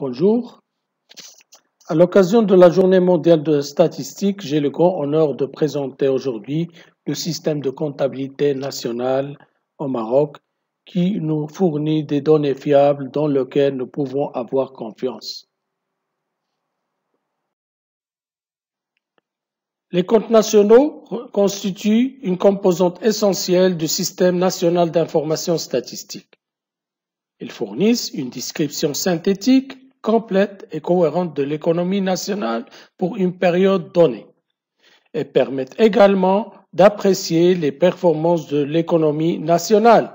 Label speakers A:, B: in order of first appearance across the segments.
A: Bonjour. À l'occasion de la Journée mondiale de la statistique, j'ai le grand honneur de présenter aujourd'hui le système de comptabilité nationale au Maroc qui nous fournit des données fiables dans lesquelles nous pouvons avoir confiance. Les comptes nationaux constituent une composante essentielle du système national d'information statistique. Ils fournissent une description synthétique, complète et cohérente de l'économie nationale pour une période donnée et permettent également d'apprécier les performances de l'économie nationale.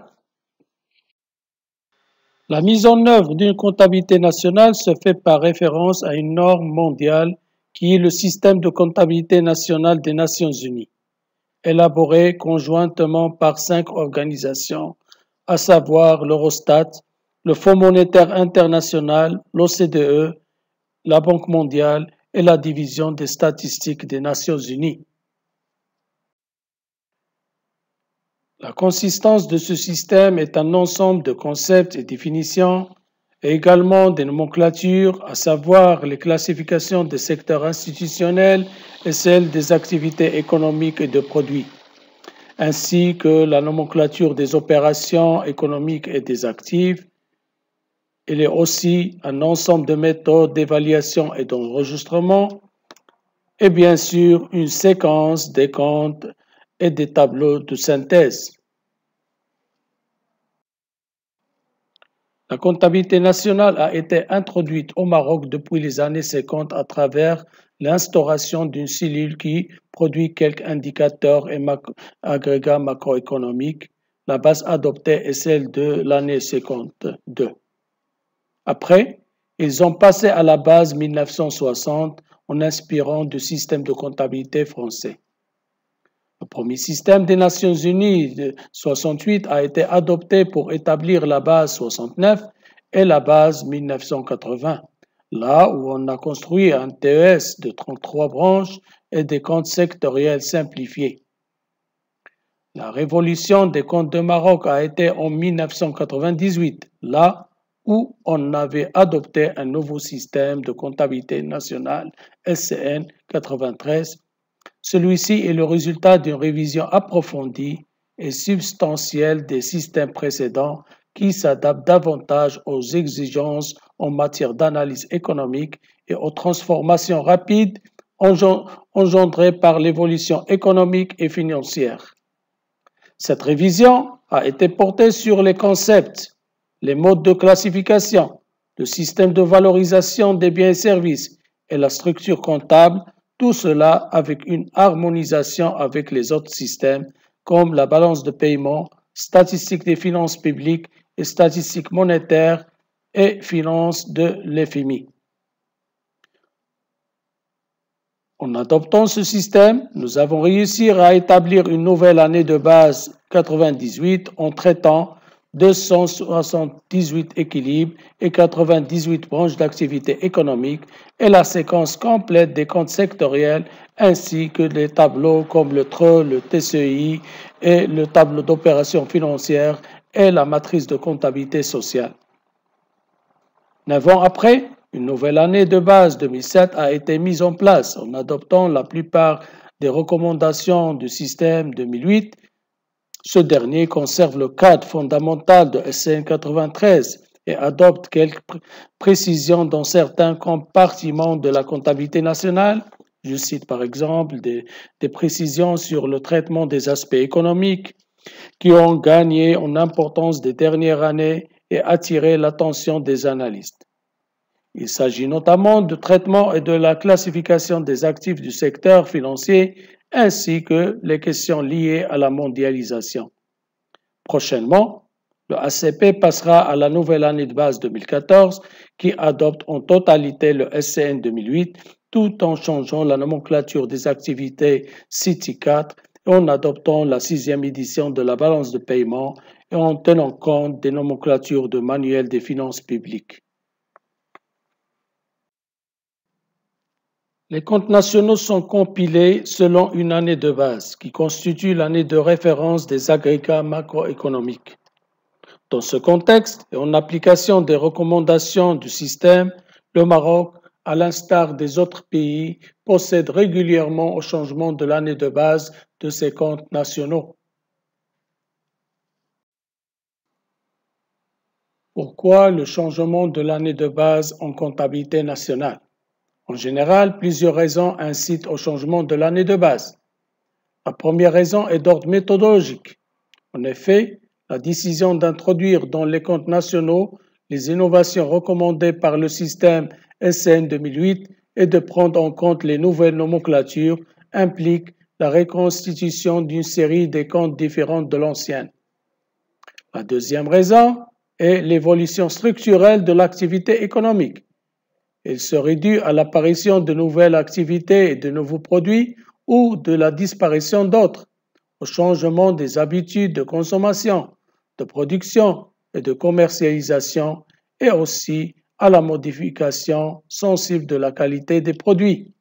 A: La mise en œuvre d'une comptabilité nationale se fait par référence à une norme mondiale qui est le système de comptabilité nationale des Nations Unies, élaboré conjointement par 5 organisations, à savoir l'Eurostat, le Fonds monétaire international, l'OCDE, la Banque mondiale et la Division des statistiques des Nations unies. La consistance de ce système est un ensemble de concepts et définitions, et également des nomenclatures, à savoir les classifications des secteurs institutionnels et celles des activités économiques et de produits, ainsi que la nomenclature des opérations économiques et des actifs. Il est aussi un ensemble de méthodes d'évaluation et d'enregistrement et bien sûr une séquence des comptes et des tableaux de synthèse. La comptabilité nationale a été introduite au Maroc depuis les années 50 à travers l'instauration d'une cellule qui produit quelques indicateurs et agrégats macroéconomiques. La base adoptée est celle de l'année 52. Après, ils ont passé à la base 1960 en inspirant du système de comptabilité français. Le premier système des Nations Unies de 68 a été adopté pour établir la base 69 et la base 1980, là où on a construit un TES de 33 branches et des comptes sectoriels simplifiés. La révolution des comptes de Maroc a été en 1998, là où on avait adopté un nouveau système de comptabilité nationale, SCN 93. Celui-ci est le résultat d'une révision approfondie et substantielle des systèmes précédents qui s'adaptent davantage aux exigences en matière d'analyse économique et aux transformations rapides engendrées par l'évolution économique et financière. Cette révision a été portée sur les concepts, les modes de classification, le système de valorisation des biens et services et la structure comptable, tout cela avec une harmonisation avec les autres systèmes comme la balance de paiement, statistiques des finances publiques et statistiques monétaires et finances de l'FMI. En adoptant ce système, nous avons réussi à établir une nouvelle année de base 98 en traitant 278 équilibres et 98 branches d'activité économique et la séquence complète des comptes sectoriels ainsi que les tableaux comme le TRE, le TCI et le tableau d'opérations financières et la matrice de comptabilité sociale. 9 ans après, une nouvelle année de base 2007 a été mise en place en adoptant la plupart des recommandations du système 2008. Ce dernier conserve le cadre fondamental de SCN 93 et adopte quelques précisions dans certains compartiments de la comptabilité nationale. Je cite par exemple des précisions sur le traitement des aspects économiques qui ont gagné en importance des dernières années et attiré l'attention des analystes. Il s'agit notamment du traitement et de la classification des actifs du secteur financier ainsi que les questions liées à la mondialisation. Prochainement, le ACP passera à la nouvelle année de base 2014 qui adopte en totalité le SCN 2008 tout en changeant la nomenclature des activités CITI 4 et en adoptant la 6e édition de la balance de paiement et en tenant compte des nomenclatures de manuel des finances publiques. Les comptes nationaux sont compilés selon une année de base, qui constitue l'année de référence des agrégats macroéconomiques. Dans ce contexte et en application des recommandations du système, Le Maroc, à l'instar des autres pays, procède régulièrement au changement de l'année de base de ses comptes nationaux. Pourquoi le changement de l'année de base en comptabilité nationale? En général, plusieurs raisons incitent au changement de l'année de base. La première raison est d'ordre méthodologique. En effet, la décision d'introduire dans les comptes nationaux les innovations recommandées par le système SN 2008 et de prendre en compte les nouvelles nomenclatures implique la reconstitution d'une série de comptes différentes de l'ancienne. La deuxième raison est l'évolution structurelle de l'activité économique. Elle serait due à l'apparition de nouvelles activités et de nouveaux produits ou de la disparition d'autres, au changement des habitudes de consommation, de production et de commercialisation et aussi à la modification sensible de la qualité des produits.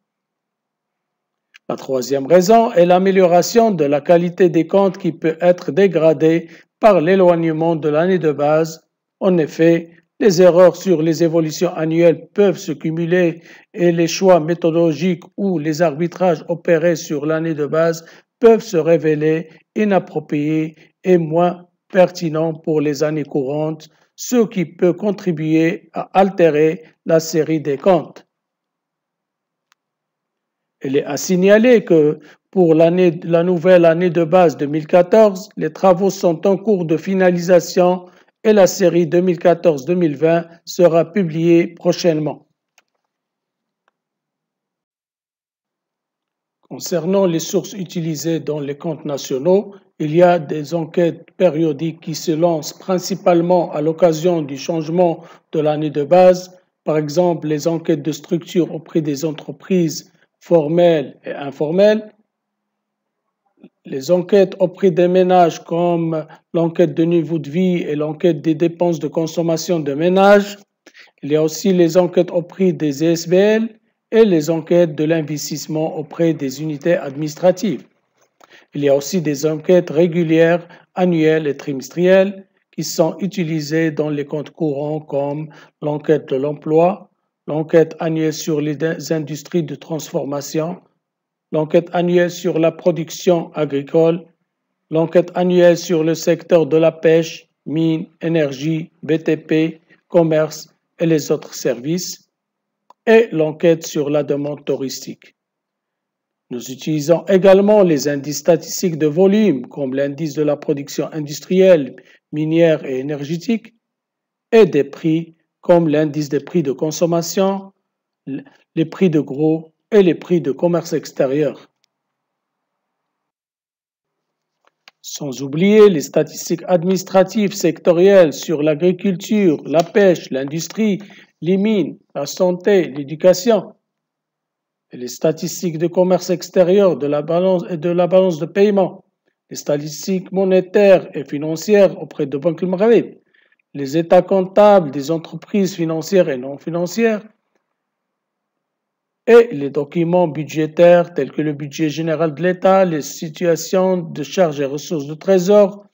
A: La troisième raison est l'amélioration de la qualité des comptes qui peut être dégradée par l'éloignement de l'année de base. En effet, les erreurs sur les évolutions annuelles peuvent se cumuler et les choix méthodologiques ou les arbitrages opérés sur l'année de base peuvent se révéler inappropriés et moins pertinents pour les années courantes, ce qui peut contribuer à altérer la série des comptes. Il est à signaler que pour la nouvelle année de base 2014, les travaux sont en cours de finalisation et la série 2014-2020 sera publiée prochainement. Concernant les sources utilisées dans les comptes nationaux, il y a des enquêtes périodiques qui se lancent principalement à l'occasion du changement de l'année de base, par exemple les enquêtes de structure auprès des entreprises formelles et informelles, les enquêtes auprès des ménages comme l'enquête de niveau de vie et l'enquête des dépenses de consommation de ménages. Il y a aussi les enquêtes auprès des ESBL et les enquêtes de l'investissement auprès des unités administratives. Il y a aussi des enquêtes régulières, annuelles et trimestrielles qui sont utilisées dans les comptes courants comme l'enquête de l'emploi, l'enquête annuelle sur les industries de transformation, l'enquête annuelle sur la production agricole, l'enquête annuelle sur le secteur de la pêche, mines, énergie, BTP, commerce et les autres services, et l'enquête sur la demande touristique. Nous utilisons également les indices statistiques de volume, comme l'indice de la production industrielle, minière et énergétique, et des prix, comme l'indice des prix de consommation, les prix de gros et les prix de commerce extérieur. Sans oublier les statistiques administratives sectorielles sur l'agriculture, la pêche, l'industrie, les mines, la santé, l'éducation, et les statistiques de commerce extérieur de la balance et de la balance de paiement, les statistiques monétaires et financières auprès de Banque Maghreb, les états comptables des entreprises financières et non financières, et les documents budgétaires tels que le budget général de l'État, les situations de charges et ressources de trésor,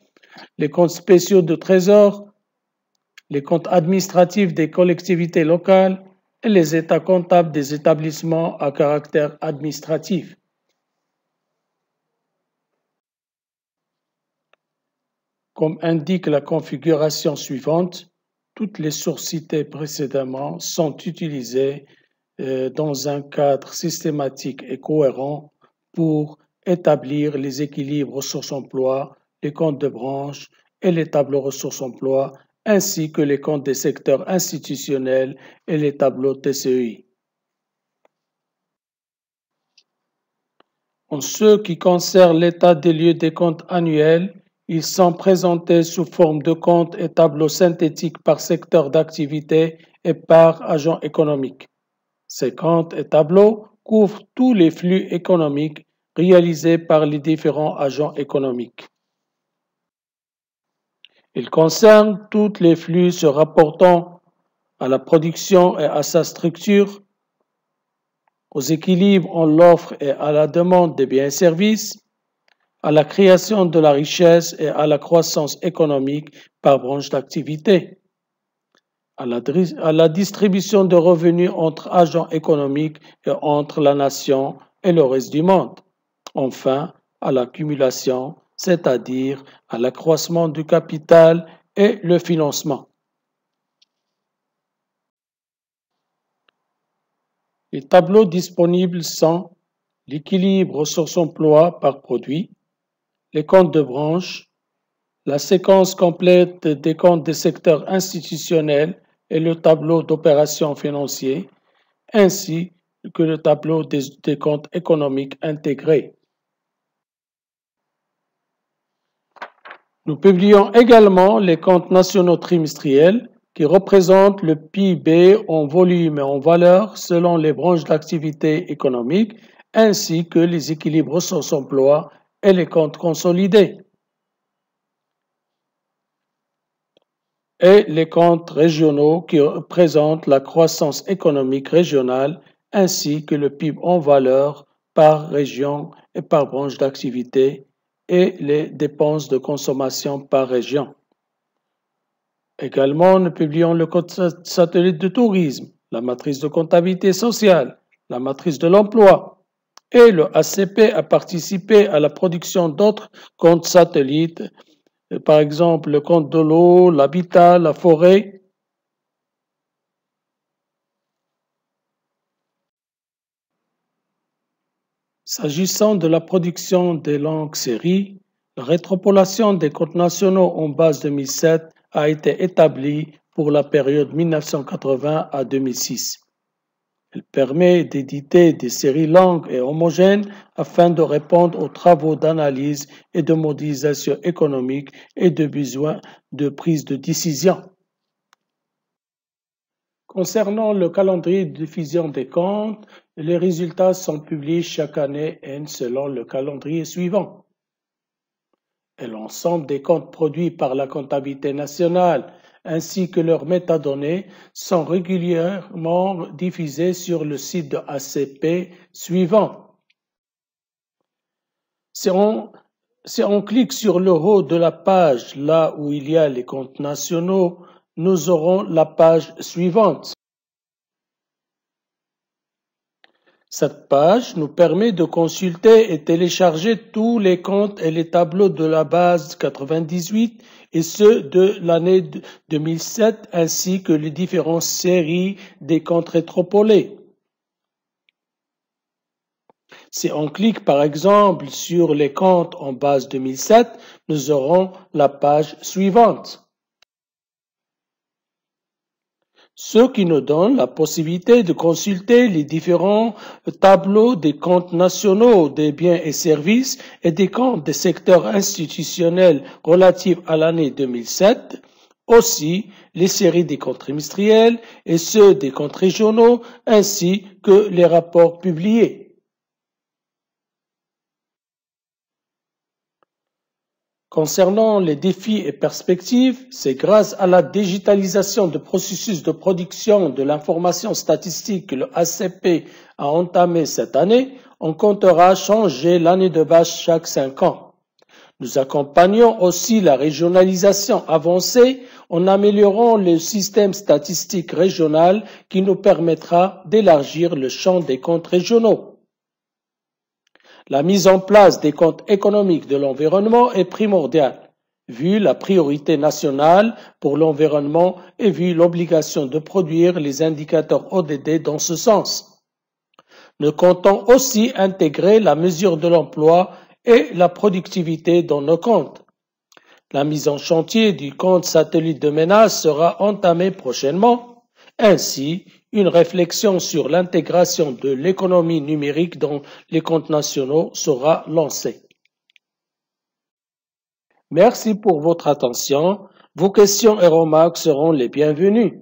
A: les comptes spéciaux de trésor, les comptes administratifs des collectivités locales et les états comptables des établissements à caractère administratif. Comme indique la configuration suivante, toutes les sources citées précédemment sont utilisées dans un cadre systématique et cohérent pour établir les équilibres ressources-emploi, les comptes de branche et les tableaux ressources-emploi, ainsi que les comptes des secteurs institutionnels et les tableaux TCEI. En ce qui concerne l'état des lieux des comptes annuels, ils sont présentés sous forme de comptes et tableaux synthétiques par secteur d'activité et par agent économique. Ces comptes et tableaux couvrent tous les flux économiques réalisés par les différents agents économiques. Ils concernent tous les flux se rapportant à la production et à sa structure, aux équilibres en l'offre et à la demande des biens et services, à la création de la richesse et à la croissance économique par branche d'activité, à la distribution de revenus entre agents économiques et entre la nation et le reste du monde. Enfin, à l'accumulation, c'est-à-dire à l'accroissement du capital et le financement. Les tableaux disponibles sont l'équilibre ressources-emploi par produit, les comptes de branche, la séquence complète des comptes des secteurs institutionnels et le tableau d'opérations financiers, ainsi que le tableau des comptes économiques intégrés. Nous publions également les comptes nationaux trimestriels qui représentent le PIB en volume et en valeur selon les branches d'activité économique, ainsi que les équilibres ressources-emploi et les comptes consolidés. Et les comptes régionaux qui représentent la croissance économique régionale ainsi que le PIB en valeur par région et par branche d'activité et les dépenses de consommation par région. Également, nous publions le code satellite de tourisme, la matrice de comptabilité sociale, la matrice de l'emploi, et le ACP a participé à la production d'autres comptes satellites, par exemple le compte de l'eau, l'habitat, la forêt. S'agissant de la production des longues séries, la rétropolation des comptes nationaux en base 2007 a été établie pour la période 1980 à 2006. Elle permet d'éditer des séries longues et homogènes afin de répondre aux travaux d'analyse et de modélisation économique et de besoins de prise de décision. Concernant le calendrier de diffusion des comptes, les résultats sont publiés chaque année N selon le calendrier suivant. Et l'ensemble des comptes produits par la comptabilité nationale ainsi que leurs métadonnées sont régulièrement diffusés sur le site de ACP suivant. Si on clique sur le haut de la page, là où il y a les comptes nationaux, nous aurons la page suivante. Cette page nous permet de consulter et télécharger tous les comptes et les tableaux de la base 98 et ceux de l'année 2007 ainsi que les différentes séries des comptes rétropolés. Si on clique par exemple sur les comptes en base 2007, nous aurons la page suivante. Ce qui nous donne la possibilité de consulter les différents tableaux des comptes nationaux des biens et services et des comptes des secteurs institutionnels relatifs à l'année 2007, aussi les séries des comptes trimestriels et ceux des comptes régionaux, ainsi que les rapports publiés. Concernant les défis et perspectives, c'est grâce à la digitalisation de processus de production de l'information statistique que le ACP a entamé cette année, on comptera changer l'année de base chaque 5 ans. Nous accompagnons aussi la régionalisation avancée en améliorant le système statistique régional qui nous permettra d'élargir le champ des comptes régionaux. La mise en place des comptes économiques de l'environnement est primordiale, vu la priorité nationale pour l'environnement et vu l'obligation de produire les indicateurs ODD dans ce sens. Nous comptons aussi intégrer la mesure de l'emploi et la productivité dans nos comptes. La mise en chantier du compte satellite de ménage sera entamée prochainement. Ainsi, une réflexion sur l'intégration de l'économie numérique dans les comptes nationaux sera lancée. Merci pour votre attention. Vos questions et remarques seront les bienvenues.